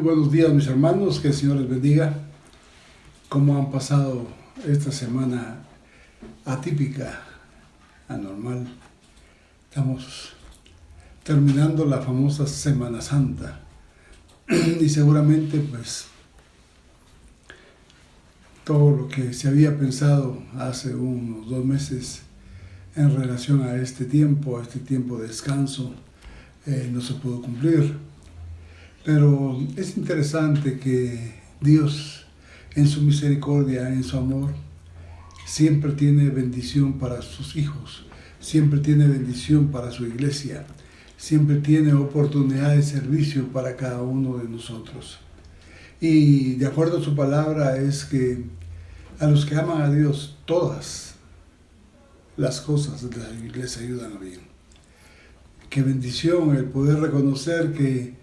Muy buenos días, mis hermanos, que el Señor les bendiga. ¿Cómo han pasado esta semana atípica, anormal? Estamos terminando la famosa Semana Santa y seguramente pues todo lo que se había pensado hace unos 2 meses en relación a este tiempo de descanso, no se pudo cumplir. Pero es interesante que Dios, en su misericordia, en su amor, siempre tiene bendición para sus hijos, siempre tiene bendición para su iglesia, siempre tiene oportunidad de servicio para cada uno de nosotros. Y de acuerdo a su palabra es que a los que aman a Dios, todas las cosas les ayudan a bien. Qué bendición el poder reconocer que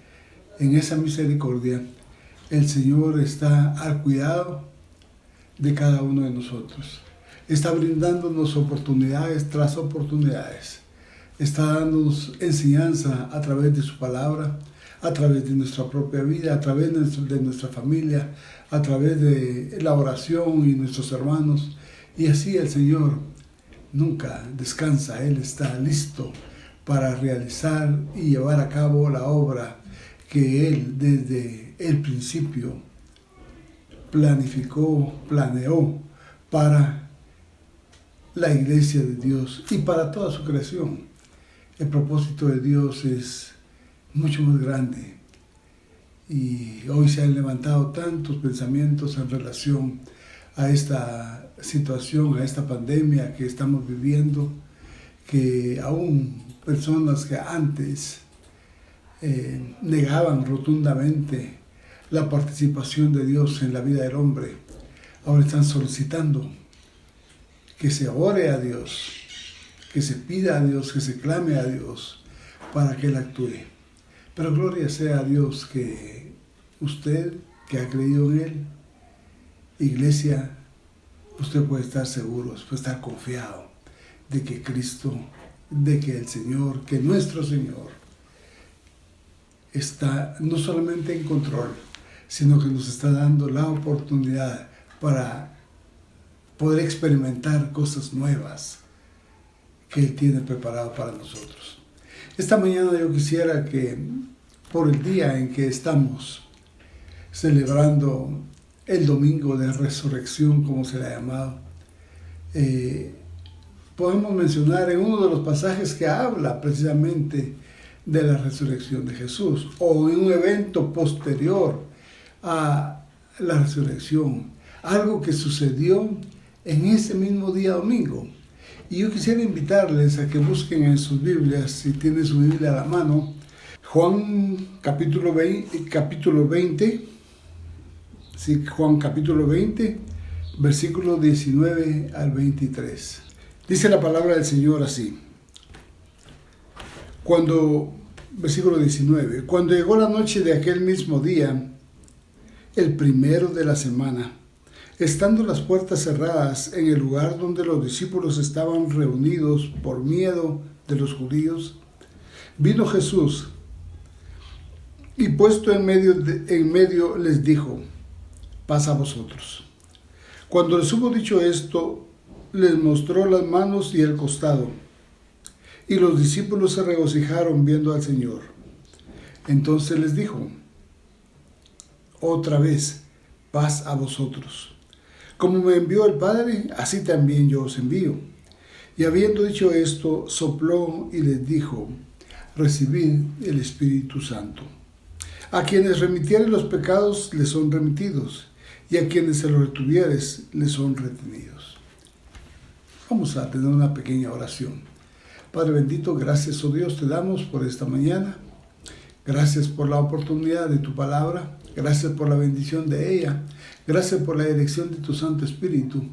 en esa misericordia el Señor está al cuidado de cada uno de nosotros. Está brindándonos oportunidades tras oportunidades. Está dándonos enseñanza a través de su palabra, a través de nuestra propia vida, a través de nuestra familia, a través de la oración y nuestros hermanos. Y así el Señor nunca descansa. Él está listo para realizar y llevar a cabo la obra que Él desde el principio planeó para la iglesia de Dios y para toda su creación. El propósito de Dios es mucho más grande y hoy se han levantado tantos pensamientos en relación a esta situación, a esta pandemia que estamos viviendo, que aún personas que antes negaban rotundamente la participación de Dios en la vida del hombre, ahora están solicitando que se ore a Dios, que se pida a Dios, que se clame a Dios para que Él actúe. Pero gloria sea a Dios que usted que ha creído en Él, iglesia, usted puede estar seguro, puede estar confiado de que Cristo, de que el Señor, que nuestro Señor está no solamente en control, sino que nos está dando la oportunidad para poder experimentar cosas nuevas que Él tiene preparado para nosotros. Esta mañana yo quisiera que, por el día en que estamos celebrando el domingo de resurrección, como se le ha llamado, podemos mencionar en uno de los pasajes que habla precisamente de la resurrección de Jesús, o en un evento posterior a la resurrección, algo que sucedió en ese mismo día domingo. Y yo quisiera invitarles a que busquen en sus Biblias, si tienen su Biblia a la mano, Juan capítulo 20, sí, Juan capítulo 20, versículos 19 al 23. Dice la palabra del Señor así. Versículo 19, cuando llegó la noche de aquel mismo día, el primero de la semana, estando las puertas cerradas en el lugar donde los discípulos estaban reunidos por miedo de los judíos, vino Jesús y puesto en medio les dijo, paz a vosotros. Cuando les hubo dicho esto, les mostró las manos y el costado. Y los discípulos se regocijaron viendo al Señor. Entonces les dijo, otra vez, paz a vosotros. Como me envió el Padre, así también yo os envío. Y habiendo dicho esto, sopló y les dijo, recibid el Espíritu Santo. A quienes remitieren los pecados les son remitidos, y a quienes se los retuvieres les son retenidos. Vamos a tener una pequeña oración. Padre bendito, gracias, oh Dios, te damos por esta mañana. Gracias por la oportunidad de tu palabra. Gracias por la bendición de ella. Gracias por la dirección de tu Santo Espíritu.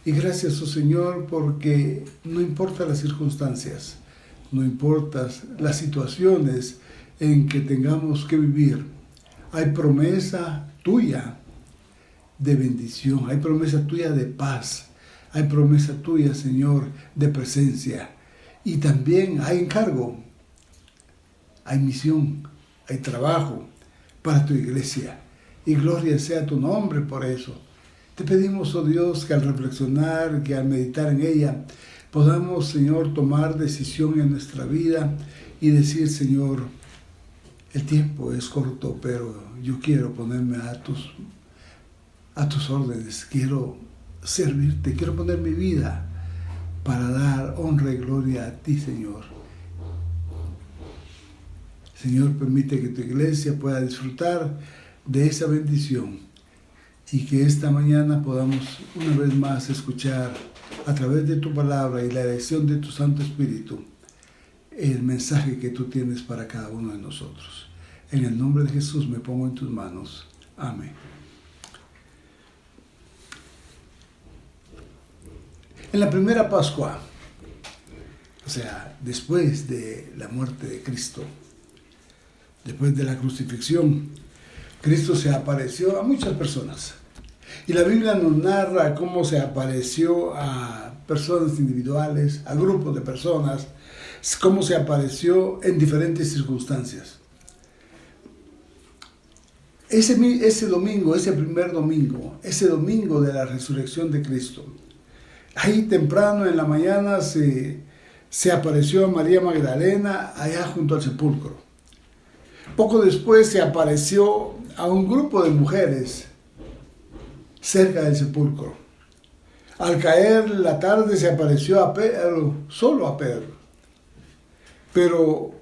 Y gracias, oh Señor, porque no importa las circunstancias, no importa las situaciones en que tengamos que vivir, hay promesa tuya de bendición, hay promesa tuya de paz, hay promesa tuya, Señor, de presencia. Y también hay encargo, hay misión, hay trabajo para tu iglesia. Y gloria sea tu nombre por eso. Te pedimos, oh Dios, que al reflexionar, que al meditar en ella, podamos, Señor, tomar decisión en nuestra vida y decir, Señor, el tiempo es corto, pero yo quiero ponerme a tus órdenes. Quiero servirte, quiero poner mi vida para dar honra y gloria a ti, Señor. Señor, permite que tu iglesia pueda disfrutar de esa bendición y que esta mañana podamos una vez más escuchar a través de tu palabra y la elección de tu Santo Espíritu el mensaje que tú tienes para cada uno de nosotros. En el nombre de Jesús me pongo en tus manos. Amén. En la primera Pascua, o sea, después de la muerte de Cristo, después de la crucifixión, Cristo se apareció a muchas personas. Y la Biblia nos narra cómo se apareció a personas individuales, a grupos de personas, cómo se apareció en diferentes circunstancias. Ese domingo, ese primer domingo, ese domingo de la resurrección de Cristo, ahí temprano en la mañana se apareció a María Magdalena allá junto al sepulcro. Poco después se apareció a un grupo de mujeres cerca del sepulcro. Al caer la tarde se apareció a Pedro, solo a Pedro. Pero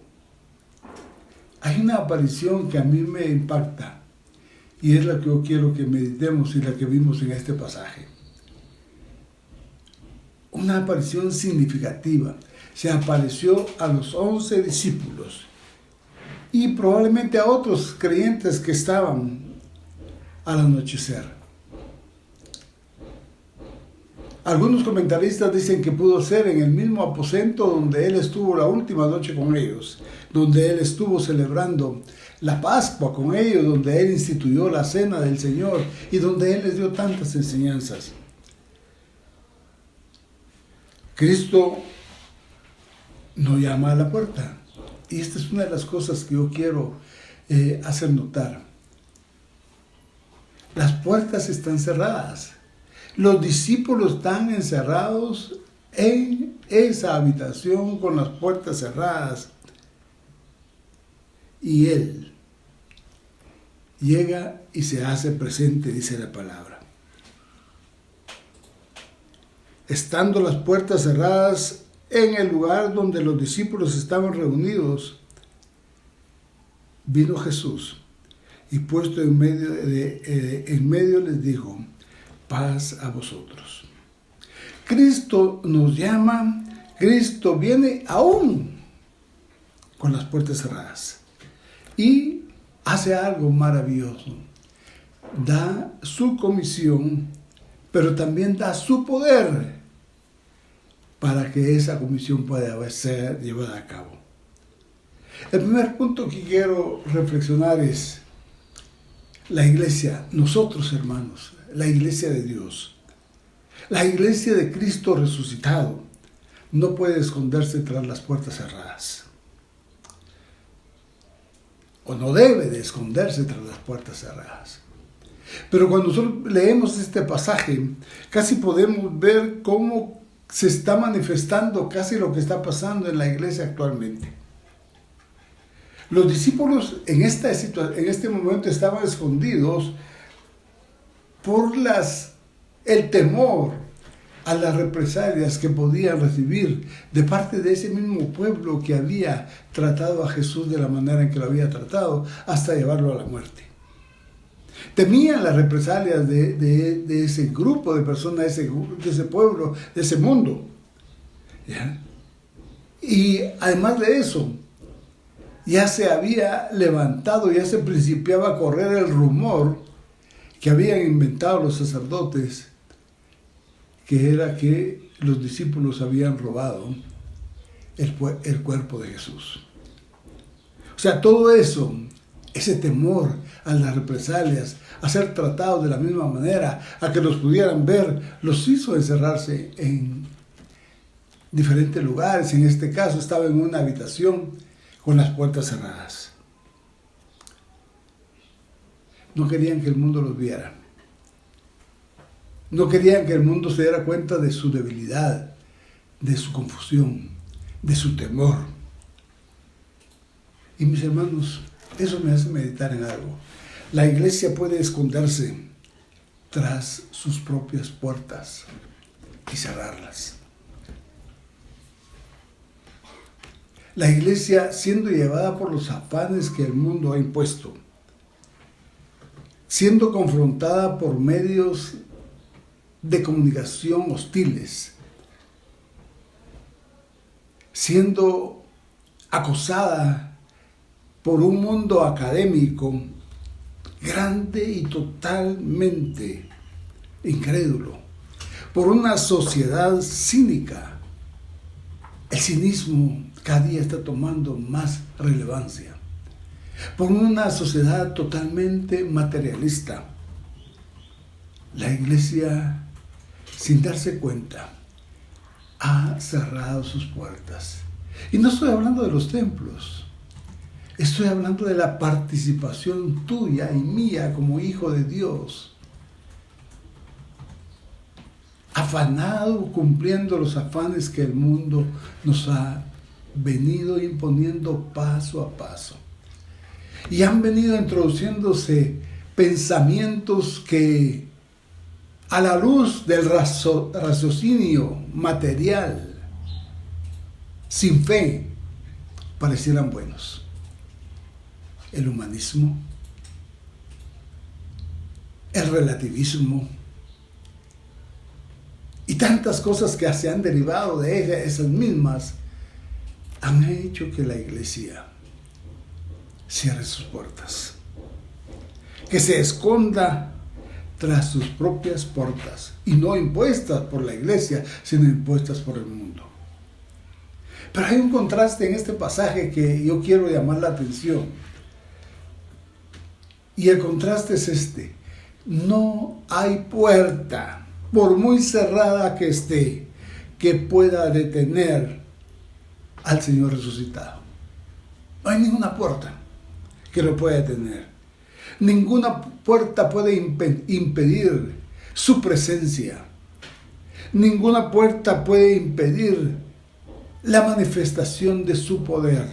hay una aparición que a mí me impacta y es la que yo quiero que meditemos y la que vimos en este pasaje. Una aparición significativa. Se apareció a los 11 discípulos y probablemente a otros creyentes que estaban al anochecer. Algunos comentaristas dicen que pudo ser en el mismo aposento donde él estuvo la última noche con ellos, donde él estuvo celebrando la Pascua con ellos, donde él instituyó la cena del Señor y donde él les dio tantas enseñanzas. Cristo nos llama a la puerta. Y esta es una de las cosas que yo quiero hacer notar. Las puertas están cerradas. Los discípulos están encerrados en esa habitación con las puertas cerradas. Y Él llega y se hace presente, dice la palabra. Estando las puertas cerradas en el lugar donde los discípulos estaban reunidos, vino Jesús y puesto en medio les dijo: paz a vosotros. Cristo nos llama, Cristo viene aún con las puertas cerradas y hace algo maravilloso. Da su comisión, pero también da su poder para que esa comisión pueda ser llevada a cabo. El primer punto que quiero reflexionar es la iglesia, nosotros hermanos, la iglesia de Dios, la iglesia de Cristo resucitado, no puede esconderse tras las puertas cerradas. O no debe de esconderse tras las puertas cerradas. Pero cuando nosotros leemos este pasaje, casi podemos ver cómo se está manifestando casi lo que está pasando en la iglesia actualmente. Los discípulos en este momento estaban escondidos por el temor a las represalias que podían recibir de parte de ese mismo pueblo que había tratado a Jesús de la manera en que lo había tratado hasta llevarlo a la muerte. Temían las represalias de ese grupo de personas, de ese pueblo, de ese mundo. ¿Ya? Y además de eso, ya se había levantado, ya se principiaba a correr el rumor que habían inventado los sacerdotes, que era que los discípulos habían robado el cuerpo de Jesús. O sea, todo eso, ese temor a las represalias, a ser tratados de la misma manera, a que los pudieran ver, los hizo encerrarse en diferentes lugares. En este caso estaba en una habitación con las puertas cerradas. No querían que el mundo los viera. No querían que el mundo se diera cuenta de su debilidad, de su confusión, de su temor. Y mis hermanos, eso me hace meditar en algo. La iglesia puede esconderse tras sus propias puertas y cerrarlas. La iglesia siendo llevada por los afanes que el mundo ha impuesto, siendo confrontada por medios de comunicación hostiles, siendo acosada por un mundo académico grande y totalmente incrédulo, por una sociedad cínica. El cinismo cada día está tomando más relevancia, por una sociedad totalmente materialista. La iglesia, sin darse cuenta, ha cerrado sus puertas. Y no estoy hablando de los templos, estoy hablando de la participación tuya y mía como hijo de Dios, afanado cumpliendo los afanes que el mundo nos ha venido imponiendo paso a paso. Y han venido introduciéndose pensamientos que, a la luz del raciocinio material, sin fe, parecieran buenos. El humanismo, el relativismo y tantas cosas que se han derivado de esas mismas han hecho que la iglesia cierre sus puertas, que se esconda tras sus propias puertas, y no impuestas por la iglesia, sino impuestas por el mundo. Pero hay un contraste en este pasaje que yo quiero llamar la atención, y el contraste es este: no hay puerta, por muy cerrada que esté, que pueda detener al Señor resucitado. No hay ninguna puerta que lo pueda detener. Ninguna puerta puede impedir su presencia. Ninguna puerta puede impedir la manifestación de su poder.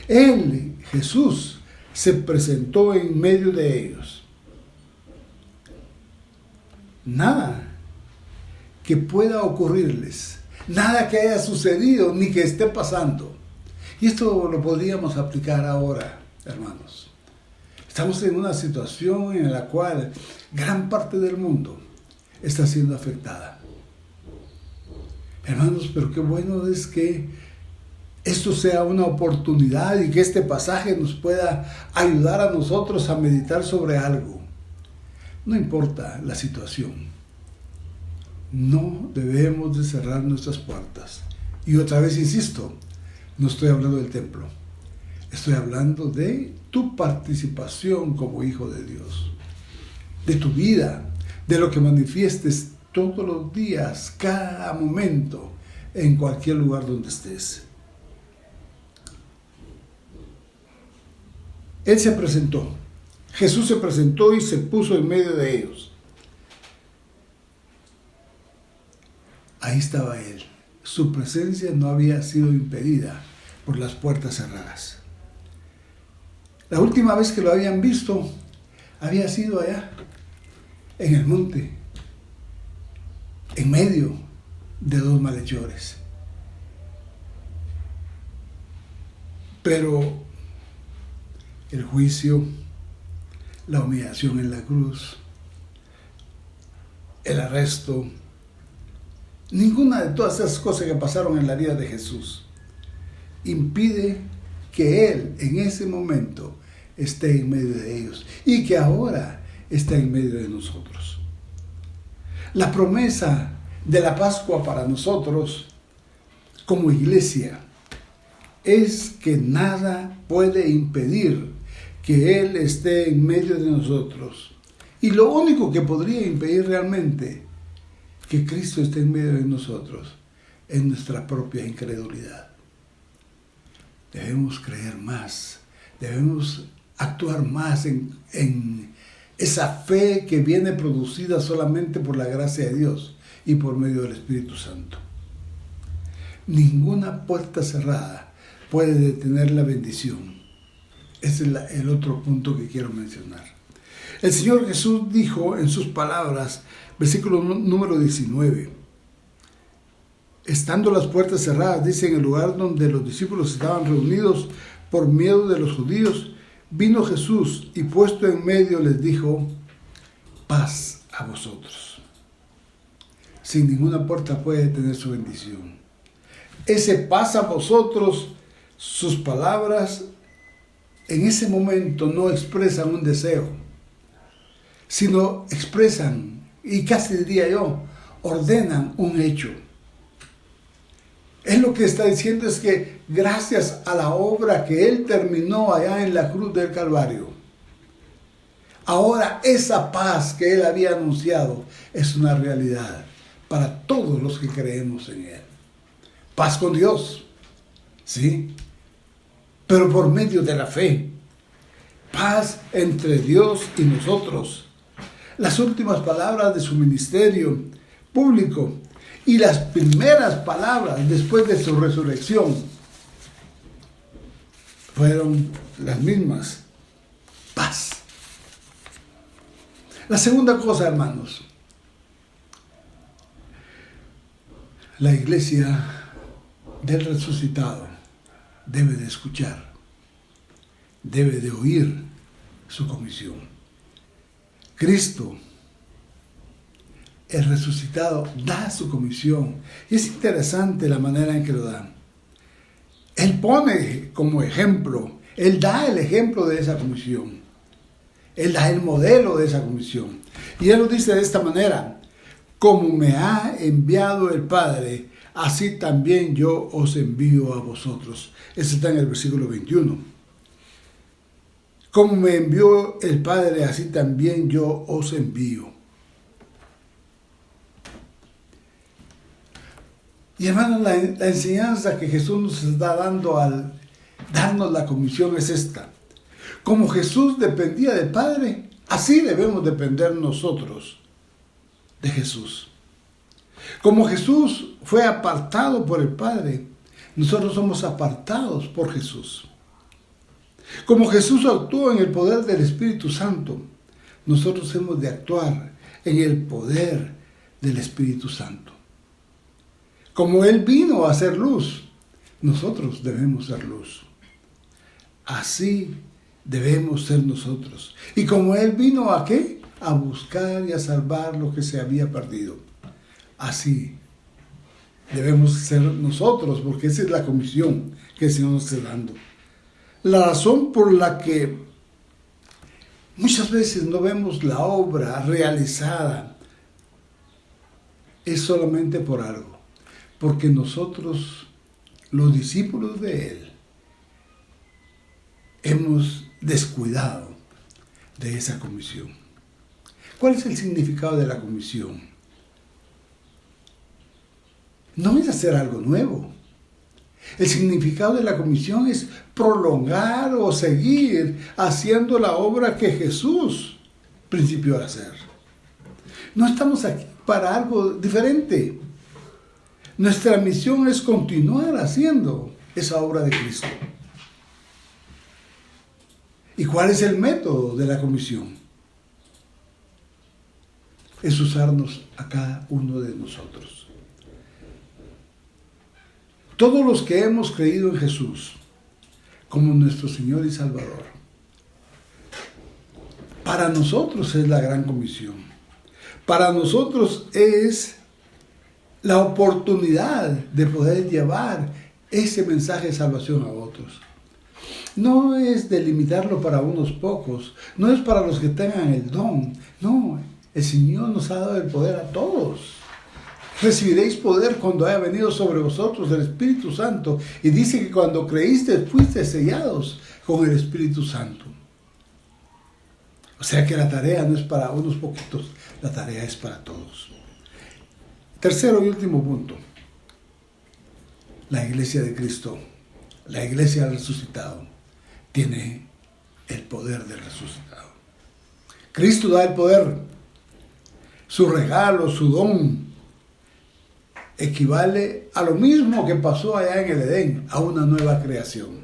Él, Jesús, se presentó en medio de ellos. Nada que pueda ocurrirles, nada que haya sucedido ni que esté pasando. Y esto lo podríamos aplicar ahora, hermanos. Estamos en una situación en la cual gran parte del mundo está siendo afectada. Hermanos, pero qué bueno es que esto sea una oportunidad y que este pasaje nos pueda ayudar a nosotros a meditar sobre algo. No importa la situación, no debemos de cerrar nuestras puertas. Y otra vez insisto, no estoy hablando del templo, estoy hablando de tu participación como hijo de Dios, de tu vida, de lo que manifiestes todos los días, cada momento, en cualquier lugar donde estés. Él se presentó, Jesús se presentó y se puso en medio de ellos. Ahí estaba Él. Su presencia no había sido impedida por las puertas cerradas. La última vez que lo habían visto había sido allá, en el monte, en medio de dos malhechores. Pero el juicio, la humillación en la cruz, el arresto, ninguna de todas esas cosas que pasaron en la vida de Jesús impide que Él en ese momento esté en medio de ellos y que ahora está en medio de nosotros. La promesa de la Pascua para nosotros como iglesia es que nada puede impedir que Él esté en medio de nosotros. Y lo único que podría impedir realmente que Cristo esté en medio de nosotros es nuestra propia incredulidad. Debemos creer más, debemos actuar más en esa fe que viene producida solamente por la gracia de Dios y por medio del Espíritu Santo. Ninguna puerta cerrada puede detener la bendición. Ese es el otro punto que quiero mencionar. El Señor Jesús dijo en sus palabras, versículo número 19, estando las puertas cerradas, dice, en el lugar donde los discípulos estaban reunidos por miedo de los judíos, vino Jesús y puesto en medio les dijo, paz a vosotros. Sin ninguna puerta puede tener su bendición. Ese paz a vosotros, sus palabras en ese momento no expresan un deseo, sino expresan, y casi diría yo, ordenan un hecho. Él lo que está diciendo es que gracias a la obra que Él terminó allá en la cruz del Calvario, ahora esa paz que Él había anunciado es una realidad para todos los que creemos en Él. Paz con Dios, ¿sí? Pero por medio de la fe. Paz entre Dios y nosotros. Las últimas palabras de su ministerio público y las primeras palabras después de su resurrección fueron las mismas. Paz. La segunda cosa, hermanos. La iglesia del resucitado debe de escuchar, debe de oír su comisión. Cristo, el resucitado, da su comisión. Y es interesante la manera en que lo da. Él pone como ejemplo, Él da el ejemplo de esa comisión. Él da el modelo de esa comisión. Y Él lo dice de esta manera, como me ha enviado el Padre, así también yo os envío a vosotros. Eso está en el versículo 21. Como me envió el Padre, así también yo os envío. Y hermanos, la enseñanza que Jesús nos está dando al darnos la comisión es esta. Como Jesús dependía del Padre, así debemos depender nosotros de Jesús. Como Jesús fue apartado por el Padre, nosotros somos apartados por Jesús. Como Jesús actuó en el poder del Espíritu Santo, nosotros hemos de actuar en el poder del Espíritu Santo. Como Él vino a ser luz, nosotros debemos ser luz. Así debemos ser nosotros. Y como Él vino ¿a qué? A buscar y a salvar lo que se había perdido. Así debemos ser nosotros, porque esa es la comisión que el Señor nos está dando. La razón por la que muchas veces no vemos la obra realizada es solamente por algo, porque nosotros, los discípulos de Él, hemos descuidado de esa comisión. ¿Cuál es el significado de la comisión? No es hacer algo nuevo. El significado de la comisión es prolongar o seguir haciendo la obra que Jesús principió a hacer. No estamos aquí para algo diferente. Nuestra misión es continuar haciendo esa obra de Cristo. ¿Y cuál es el método de la comisión? Es usarnos a cada uno de nosotros. Todos los que hemos creído en Jesús como nuestro Señor y Salvador, para nosotros es la gran comisión. Para nosotros es la oportunidad de poder llevar ese mensaje de salvación a otros. No es delimitarlo para unos pocos, no es para los que tengan el don. No, el Señor nos ha dado el poder a todos. Recibiréis poder cuando haya venido sobre vosotros el Espíritu Santo. Y dice que cuando creíste, fuiste sellados con el Espíritu Santo. O sea que la tarea no es para unos poquitos, la tarea es para todos. Tercero y último punto. La iglesia de Cristo, la iglesia del resucitado, tiene el poder del resucitado. Cristo da el poder. Su regalo, su don, equivale a lo mismo que pasó allá en el Edén, a una nueva creación.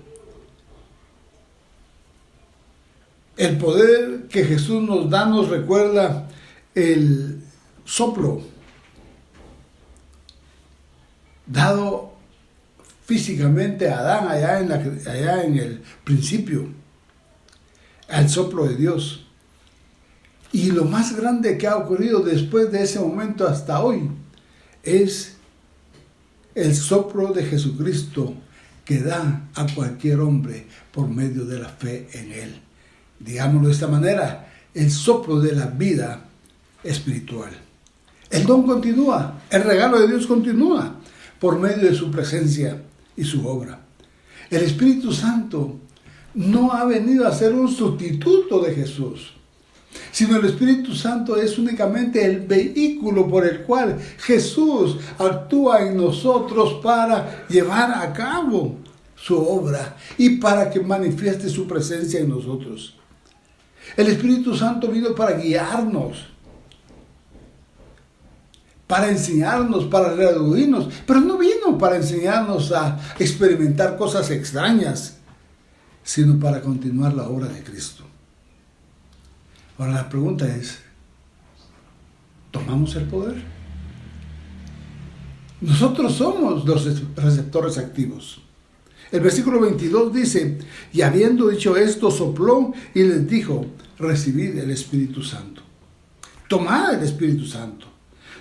El poder que Jesús nos da nos recuerda el soplo dado físicamente a Adán allá en el principio, al soplo de Dios. Y lo más grande que ha ocurrido después de ese momento hasta hoy es el soplo de Jesucristo que da a cualquier hombre por medio de la fe en Él. Digámoslo de esta manera, el soplo de la vida espiritual. El don continúa, el regalo de Dios continúa por medio de su presencia y su obra. El Espíritu Santo no ha venido a ser un sustituto de Jesús, sino el Espíritu Santo es únicamente el vehículo por el cual Jesús actúa en nosotros para llevar a cabo su obra y para que manifieste su presencia en nosotros. El Espíritu Santo vino para guiarnos, para enseñarnos, para redarguirnos, pero no vino para enseñarnos a experimentar cosas extrañas, sino para continuar la obra de Cristo. Ahora la pregunta es, ¿tomamos el poder? Nosotros somos los receptores activos. El versículo 22 dice, y habiendo dicho esto, sopló y les dijo, recibid el Espíritu Santo. Tomad el Espíritu Santo.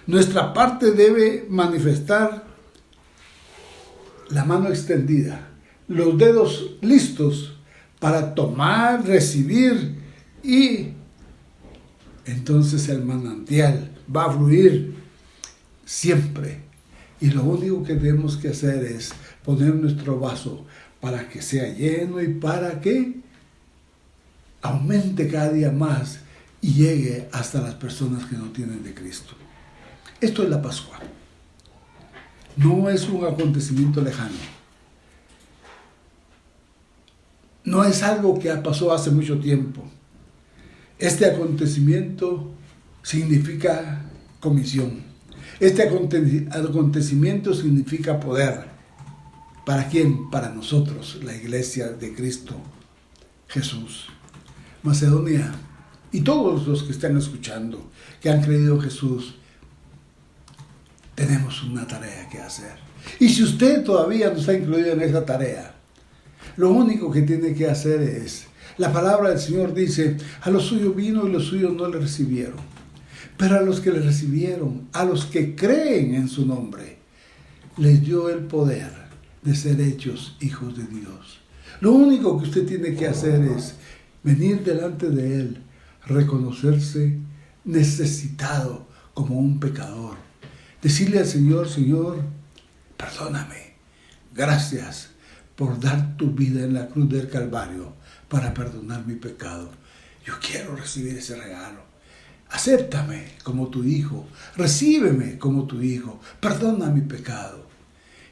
Nuestra parte debe manifestar la mano extendida, los dedos listos para tomar, recibir, y entonces el manantial va a fluir siempre. Y lo único que tenemos que hacer es poner nuestro vaso para que sea lleno y para que aumente cada día más y llegue hasta las personas que no tienen de Cristo. Esto es la Pascua. No es un acontecimiento lejano. No es algo que pasó hace mucho tiempo. Este acontecimiento significa comisión. Este acontecimiento significa poder. ¿Para quién? Para nosotros, la iglesia de Cristo Jesús. Macedonia y todos los que están escuchando, que han creído en Jesús, tenemos una tarea que hacer. Y si usted todavía no está incluido en esa tarea, lo único que tiene que hacer es, la palabra del Señor dice, a los suyos vino y los suyos no le recibieron. Pero a los que le recibieron, a los que creen en su nombre, les dio el poder de ser hechos hijos de Dios. Lo único que usted tiene que hacer es venir delante de Él, reconocerse necesitado como un pecador. Decirle al Señor, Señor, perdóname, gracias por dar tu vida en la cruz del Calvario para perdonar mi pecado. Yo quiero recibir ese regalo. Acéptame como tu hijo, recíbeme como tu hijo, perdona mi pecado.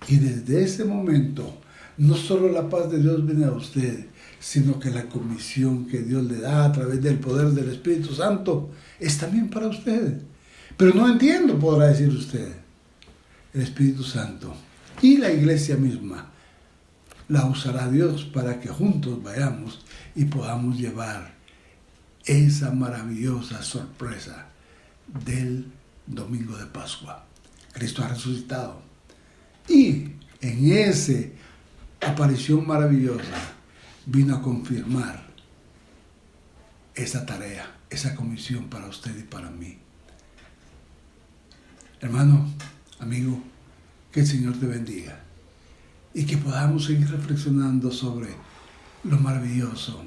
Y desde ese momento, no solo la paz de Dios viene a usted, sino que la comisión que Dios le da a través del poder del Espíritu Santo es también para usted. Pero no entiendo, podrá decir usted. El Espíritu Santo y la iglesia misma la usará Dios para que juntos vayamos y podamos llevar esa maravillosa sorpresa del domingo de Pascua. Cristo ha resucitado. Y en esa aparición maravillosa vino a confirmar esa tarea, esa comisión para usted y para mí. Hermano, amigo, que el Señor te bendiga y que podamos seguir reflexionando sobre lo maravilloso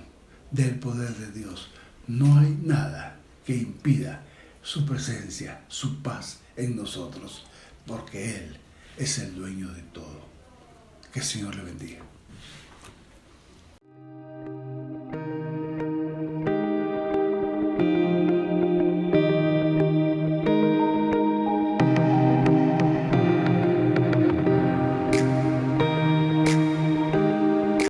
del poder de Dios. No hay nada que impida su presencia, su paz en nosotros, porque Él es el dueño de todo. Que el Señor le bendiga.